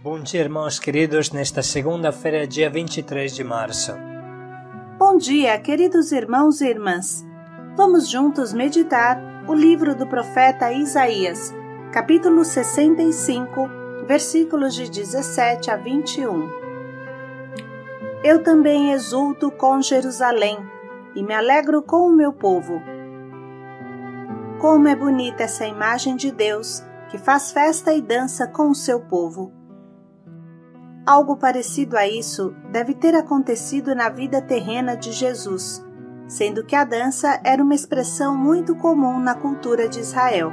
Bom dia, irmãos queridos, nesta segunda-feira, dia 23 de março. Bom dia, queridos irmãos e irmãs. Vamos juntos meditar o livro do profeta Isaías, capítulo 65, versículos de 17 a 21. Eu também exulto com Jerusalém e me alegro com o meu povo. Como é bonita essa imagem de Deus, que faz festa e dança com o seu povo. Algo parecido a isso deve ter acontecido na vida terrena de Jesus, sendo que a dança era uma expressão muito comum na cultura de Israel.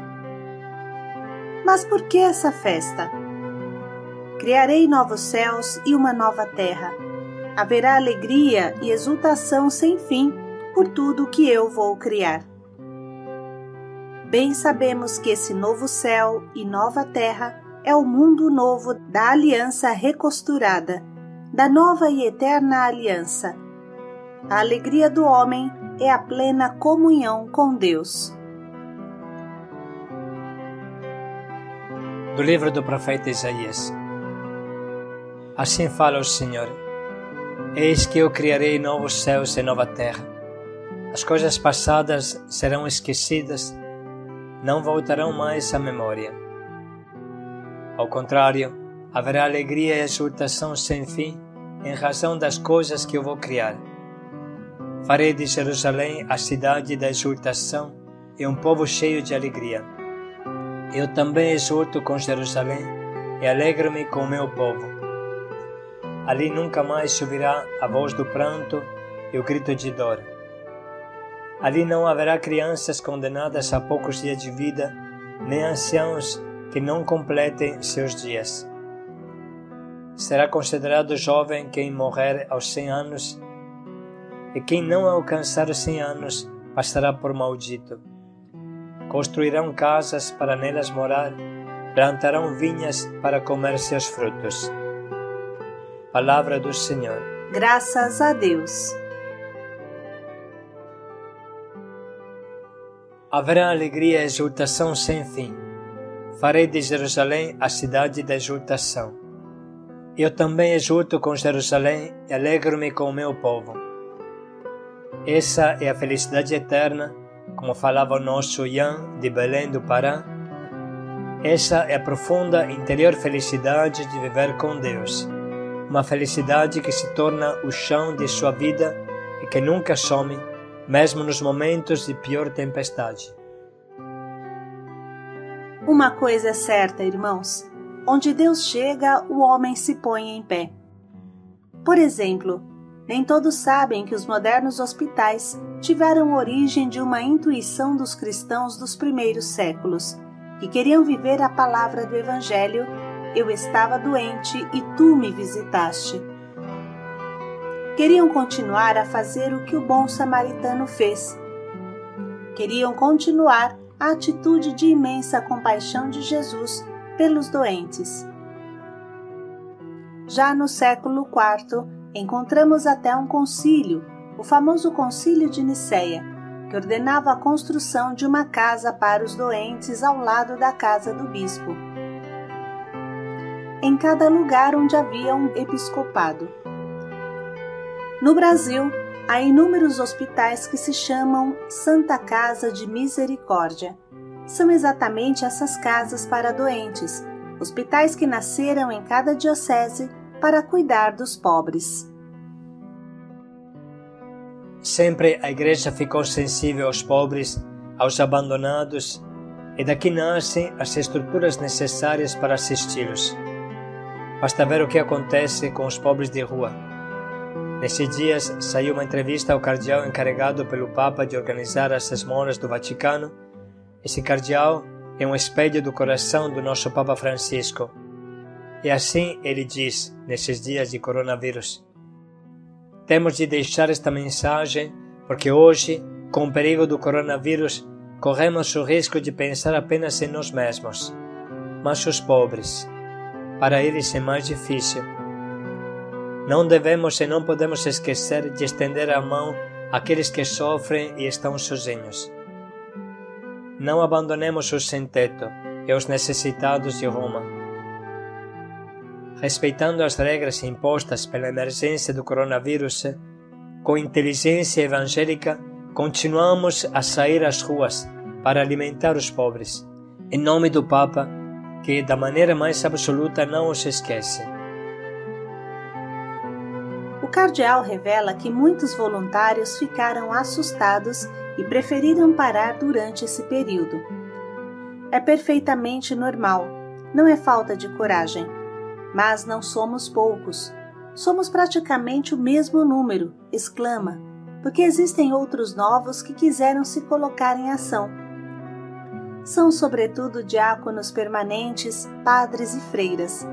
Mas por que essa festa? Criarei novos céus e uma nova terra. Haverá alegria e exultação sem fim por tudo que eu vou criar. Bem sabemos que esse novo céu e nova terra é o mundo novo da aliança recosturada, da nova e eterna aliança. A alegria do homem é a plena comunhão com Deus. Do livro do profeta Isaías. Assim fala o Senhor: Eis que eu criarei novos céus e nova terra. As coisas passadas serão esquecidas, não voltarão mais à memória. Ao contrário, haverá alegria e exultação sem fim em razão das coisas que eu vou criar. Farei de Jerusalém a cidade da exultação e um povo cheio de alegria. Eu também exulto com Jerusalém e alegro-me com o meu povo. Ali nunca mais se ouvirá a voz do pranto e o grito de dor. Ali não haverá crianças condenadas a poucos dias de vida, nem anciãos que não completem seus dias. Será considerado jovem quem morrer aos 100 anos, e quem não alcançar os 100 anos passará por maldito. Construirão casas para nelas morar, plantarão vinhas para comer seus frutos. Palavra do Senhor. Graças a Deus. Haverá alegria e exultação sem fim. Farei de Jerusalém a cidade da exultação. Eu também exulto com Jerusalém e alegro-me com o meu povo. Essa é a felicidade eterna, como falava o nosso Ian de Belém do Pará. Essa é a profunda interior felicidade de viver com Deus. Uma felicidade que se torna o chão de sua vida e que nunca some, mesmo nos momentos de pior tempestade. Uma coisa é certa, irmãos: onde Deus chega, o homem se põe em pé. Por exemplo, nem todos sabem que os modernos hospitais tiveram origem de uma intuição dos cristãos dos primeiros séculos, que queriam viver a palavra do Evangelho: eu estava doente e tu me visitaste. Queriam continuar a fazer o que o bom samaritano fez. Queriam continuar a atitude de imensa compaixão de Jesus pelos doentes. Já no século IV, encontramos até um concílio, o famoso Concílio de Nicéia, que ordenava a construção de uma casa para os doentes ao lado da casa do bispo, em cada lugar onde havia um episcopado. No Brasil, há inúmeros hospitais que se chamam Santa Casa de Misericórdia. São exatamente essas casas para doentes, hospitais que nasceram em cada diocese para cuidar dos pobres. Sempre a Igreja ficou sensível aos pobres, aos abandonados, e daqui nascem as estruturas necessárias para assisti-los. Basta ver o que acontece com os pobres de rua. Nesses dias saiu uma entrevista ao cardeal encarregado pelo Papa de organizar as esmolas do Vaticano. Esse cardeal é um espelho do coração do nosso Papa Francisco. E assim ele diz, nesses dias de coronavírus: temos de deixar esta mensagem porque hoje, com o perigo do coronavírus, corremos o risco de pensar apenas em nós mesmos. Mas os pobres, para eles é mais difícil. Não devemos e não podemos esquecer de estender a mão àqueles que sofrem e estão sozinhos. Não abandonemos os sem-teto e os necessitados de Roma. respeitando as regras impostas pela emergência do coronavírus, com inteligência evangélica, continuamos a sair às ruas para alimentar os pobres, em nome do Papa, que da maneira mais absoluta não os esquece. O cardeal revela que muitos voluntários ficaram assustados e preferiram parar durante esse período. É perfeitamente normal, não é falta de coragem. Mas não somos poucos. Somos praticamente o mesmo número, exclama, porque existem outros novos que quiseram se colocar em ação. São sobretudo diáconos permanentes, padres e freiras.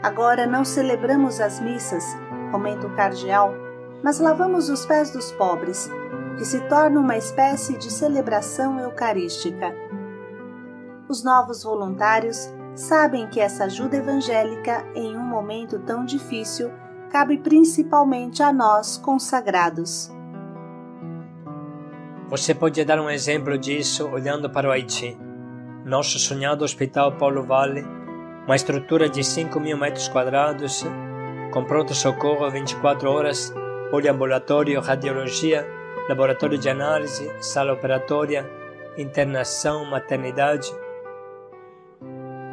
Agora não celebramos as missas, comenta o cardeal, mas lavamos os pés dos pobres, o que se torna uma espécie de celebração eucarística. Os novos voluntários sabem que essa ajuda evangélica, em um momento tão difícil, cabe principalmente a nós consagrados. Você pode dar um exemplo disso olhando para o Haiti. Nosso sonhado Hospital Paulo Vale, uma estrutura de 5.000 metros quadrados, com pronto-socorro 24 horas, poliambulatório, radiologia, laboratório de análise, sala operatória, internação, maternidade.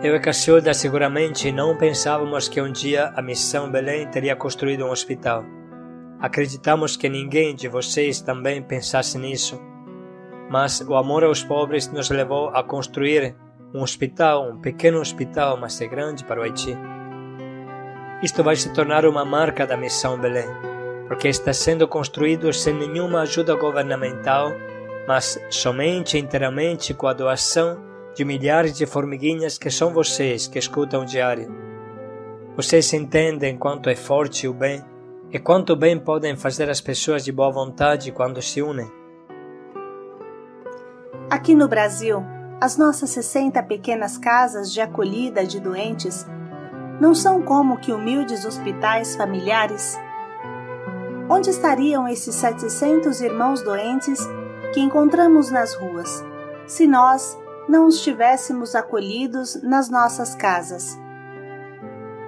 Eu e Cacilda seguramente não pensávamos que um dia a Missão Belém teria construído um hospital. Acreditamos que ninguém de vocês também pensasse nisso, mas o amor aos pobres nos levou a construir um hospital, um pequeno hospital, mas é grande para o Haiti. Isto vai se tornar uma marca da Missão Belém, porque está sendo construído sem nenhuma ajuda governamental, mas somente e inteiramente com a doação de milhares de formiguinhas que são vocês que escutam o diário. Vocês entendem quanto é forte o bem e quanto bem podem fazer as pessoas de boa vontade quando se unem. Aqui no Brasil, as nossas 60 pequenas casas de acolhida de doentes não são como que humildes hospitais familiares. Onde estariam esses 700 irmãos doentes que encontramos nas ruas, se nós não os tivéssemos acolhidos nas nossas casas?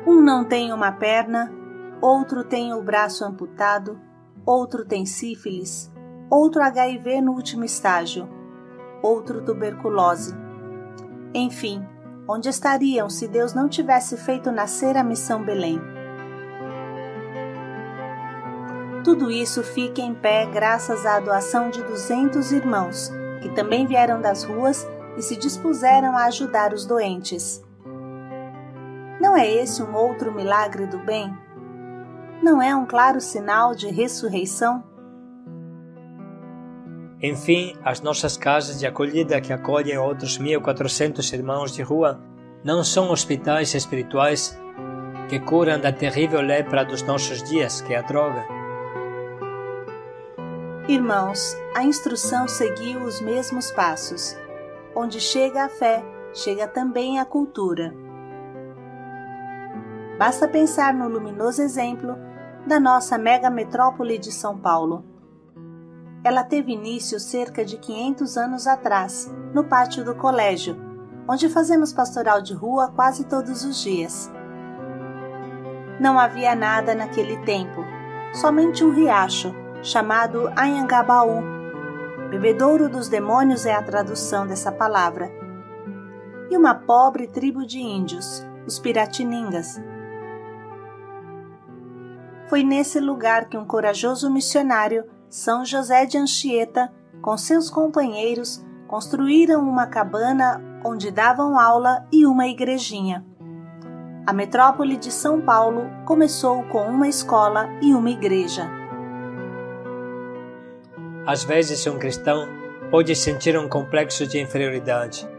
Um não tem uma perna, outro tem o braço amputado, outro tem sífilis, outro HIV no último estágio, outro tuberculose. Enfim, onde estariam se Deus não tivesse feito nascer a Missão Belém? Tudo isso fica em pé graças à doação de 200 irmãos, que também vieram das ruas e se dispuseram a ajudar os doentes. Não é esse um outro milagre do bem? Não é um claro sinal de ressurreição? Enfim, as nossas casas de acolhida que acolhem outros 1.400 irmãos de rua não são hospitais espirituais que curam da terrível lepra dos nossos dias, que é a droga. Irmãos, a instrução seguiu os mesmos passos. Onde chega a fé, chega também a cultura. Basta pensar no luminoso exemplo da nossa mega metrópole de São Paulo. Ela teve início cerca de 500 anos atrás, no pátio do colégio, onde fazemos pastoral de rua quase todos os dias. Não havia nada naquele tempo, somente um riacho, chamado Anhangabaú. Bebedouro dos demônios é a tradução dessa palavra. E uma pobre tribo de índios, os Piratiningas. Foi nesse lugar que um corajoso missionário, São José de Anchieta, com seus companheiros, construíram uma cabana onde davam aula e uma igrejinha. A metrópole de São Paulo começou com uma escola e uma igreja. Às vezes um cristão pode sentir um complexo de inferioridade,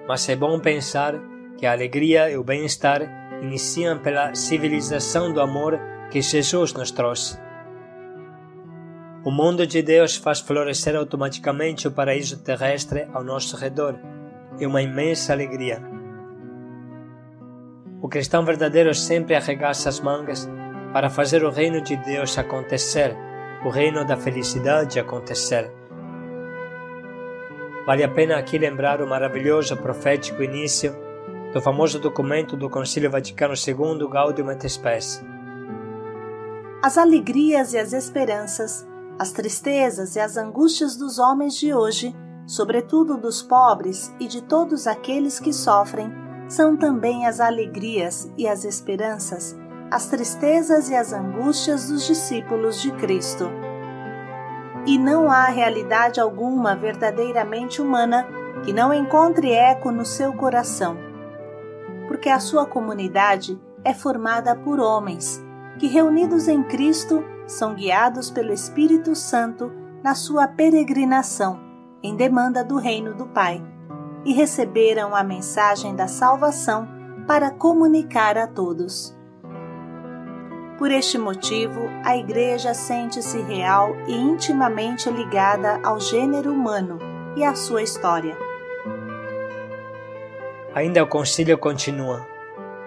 mas é bom pensar que a alegria e o bem-estar iniciam pela civilização do amor que Jesus nos trouxe. O mundo de Deus faz florescer automaticamente o paraíso terrestre ao nosso redor. É uma imensa alegria. O cristão verdadeiro sempre arregaça as mangas para fazer o reino de Deus acontecer, o reino da felicidade acontecer. Vale a pena aqui lembrar o maravilhoso profético início do famoso documento do Concílio Vaticano II Gaudium et Spes. As alegrias e as esperanças, as tristezas e as angústias dos homens de hoje, sobretudo dos pobres e de todos aqueles que sofrem, são também as alegrias e as esperanças, as tristezas e as angústias dos discípulos de Cristo. E não há realidade alguma verdadeiramente humana que não encontre eco no seu coração, porque a sua comunidade é formada por homens que, reunidos em Cristo, são guiados pelo Espírito Santo na sua peregrinação, em demanda do reino do Pai, e receberam a mensagem da salvação para comunicar a todos. Por este motivo, a Igreja sente-se real e intimamente ligada ao gênero humano e à sua história. Ainda o concílio continua.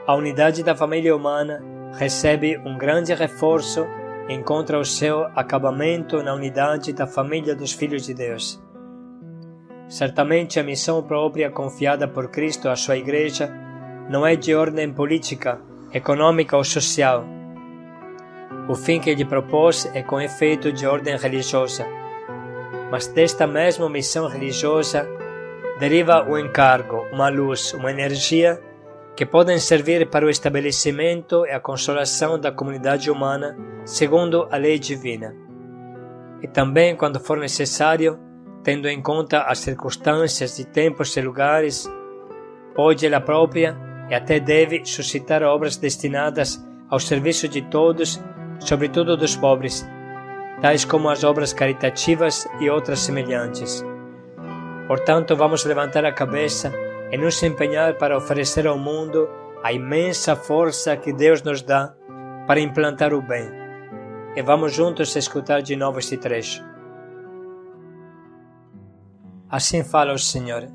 A unidade da família humana recebe um grande reforço e encontra o seu acabamento na unidade da família dos filhos de Deus. Certamente a missão própria confiada por Cristo à sua Igreja não é de ordem política, econômica ou social. O fim que ele propôs é com efeito de ordem religiosa, mas desta mesma missão religiosa deriva o encargo, uma luz, uma energia que podem servir para o estabelecimento e a consolação da comunidade humana segundo a lei divina. E também, quando for necessário, tendo em conta as circunstâncias de tempos e lugares, pode ela própria e até deve suscitar obras destinadas ao serviço de todos, sobretudo dos pobres, tais como as obras caritativas e outras semelhantes. Portanto, vamos levantar a cabeça e nos empenhar para oferecer ao mundo a imensa força que Deus nos dá para implantar o bem. E vamos juntos escutar de novo este trecho. Assim fala o Senhor: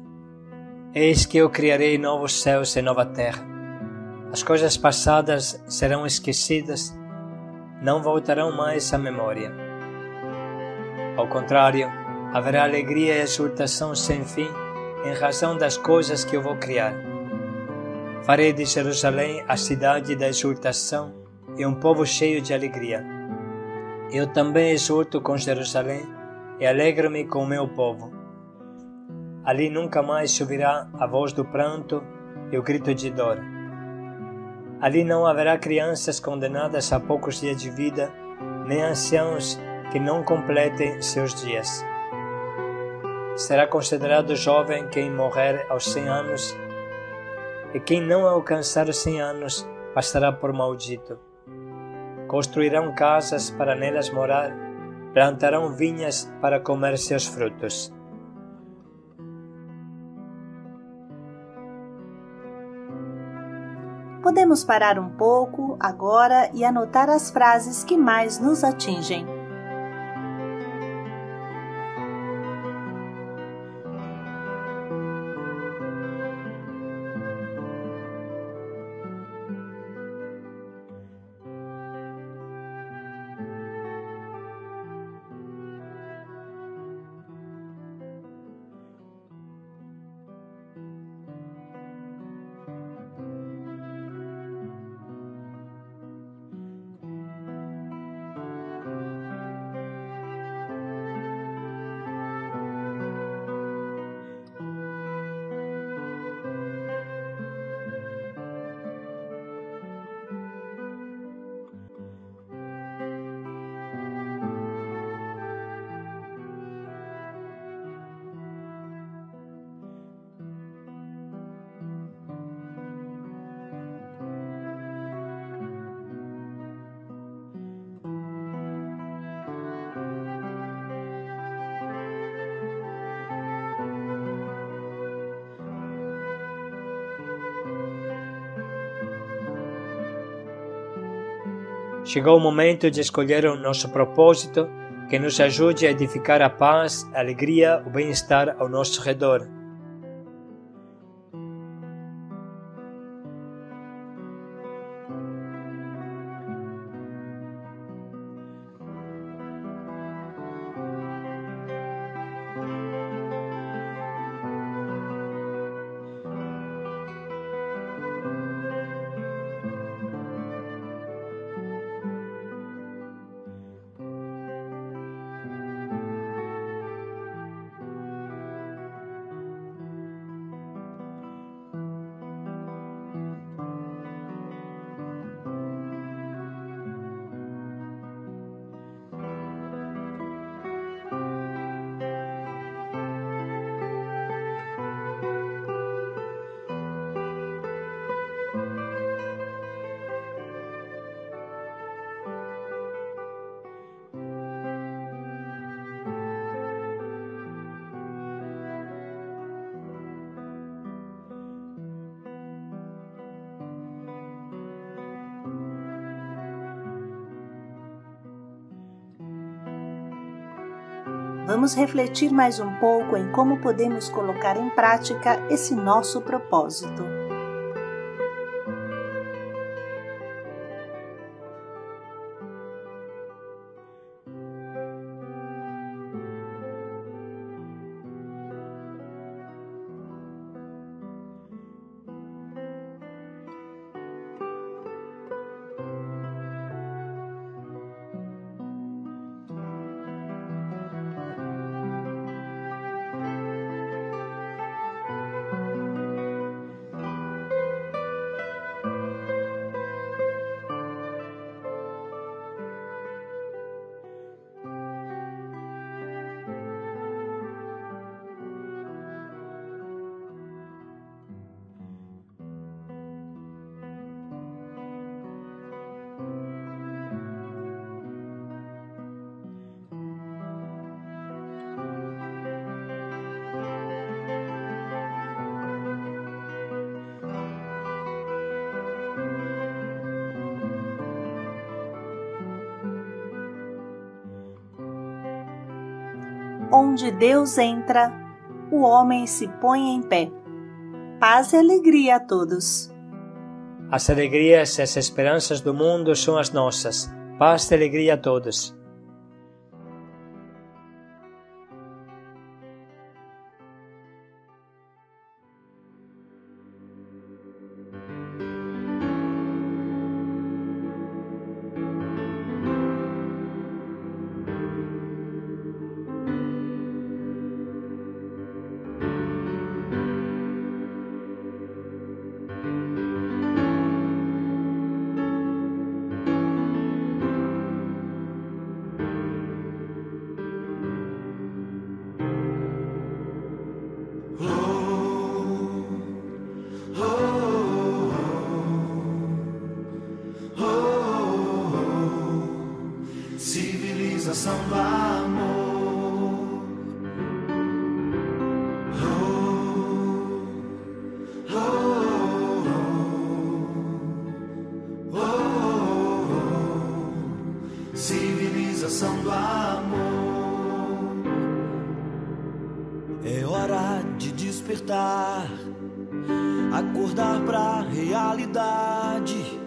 Eis que eu criarei novos céus e nova terra. As coisas passadas serão esquecidas, não voltarão mais à memória. Ao contrário, haverá alegria e exultação sem fim em razão das coisas que eu vou criar. Farei de Jerusalém a cidade da exultação e um povo cheio de alegria. Eu também exulto com Jerusalém e alegro-me com o meu povo. Ali nunca mais se ouvirá a voz do pranto e o grito de dor. Ali não haverá crianças condenadas a poucos dias de vida, nem anciãos que não completem seus dias. Será considerado jovem quem morrer aos 100 anos, e quem não alcançar os 100 anos passará por maldito. Construirão casas para nelas morar, plantarão vinhas para comer seus frutos. Podemos parar um pouco agora e anotar as frases que mais nos atingem. Chegou o momento de escolher o nosso propósito que nos ajude a edificar a paz, a alegria, o bem-estar ao nosso redor. vamos refletir mais um pouco em como podemos colocar em prática esse nosso propósito. Onde Deus entra, o homem se põe em pé. Paz e alegria a todos. As alegrias e as esperanças do mundo são as nossas. Paz e alegria a todos. Civilização do amor. Civilização do amor. É hora de despertar, acordar pra realidade,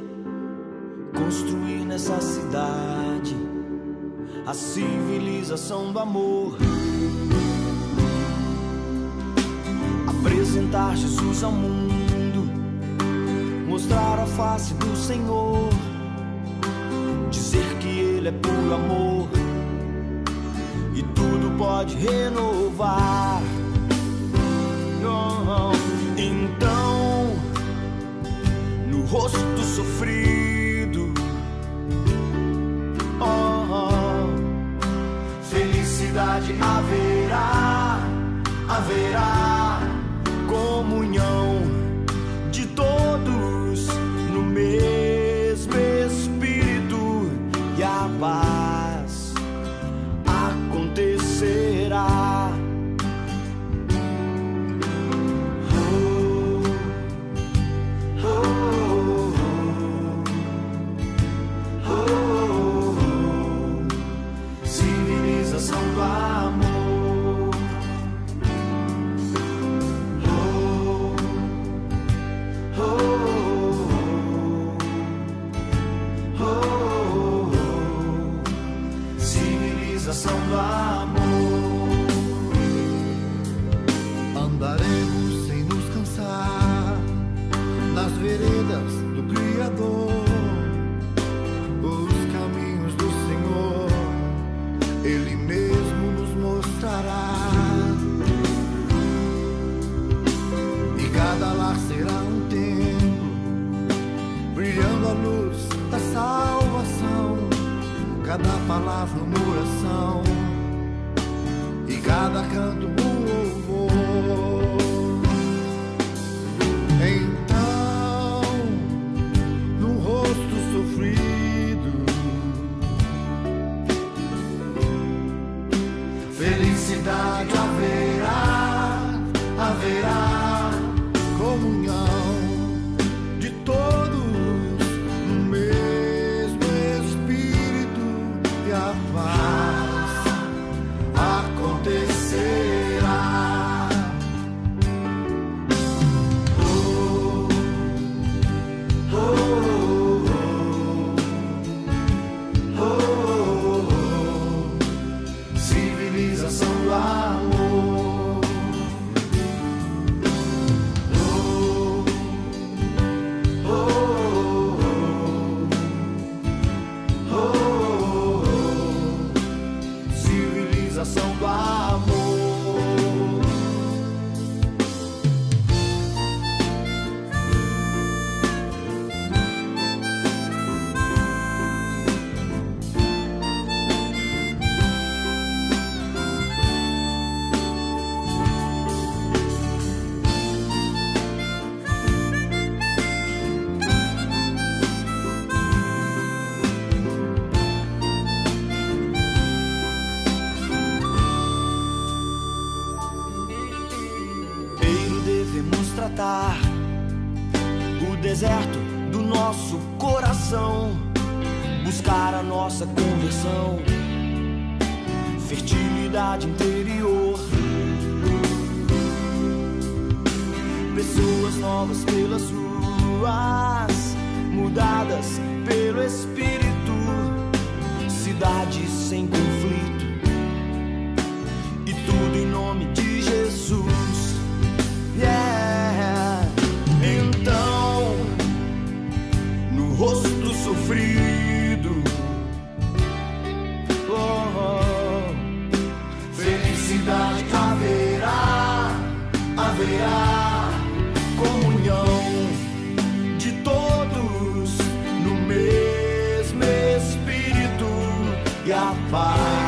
construir nessa cidade a civilização do amor. Apresentar Jesus ao mundo, mostrar a face do Senhor, dizer que Ele é puro amor e tudo pode renovar. Então, no rosto sofrido, felicidade haverá comunhão de todos no mesmo Espírito, e a paz acontecerá. Civilização do amor. Civilização do amor. Andaremos sem nos cansar nas veredas do Criador. Os caminhos do Senhor Ele mesmo nos mostrará, e cada lar será um templo, brilhando a luz da salvação. Cada palavra uma oração, e cada canto um louvor. Então, no rosto sofrido, Felicidade haverá comunhão de todos no mesmo Espírito, e a paz acontecerá. nosso coração, buscar a nossa conversão, fertilidade interior, pessoas novas pelas ruas, mudadas pelo Espírito, cidades sem conflito, e tudo em nome de Jesus. Yeah. Então, no rosto sofrido, felicidade haverá comunhão de todos no mesmo Espírito, e a paz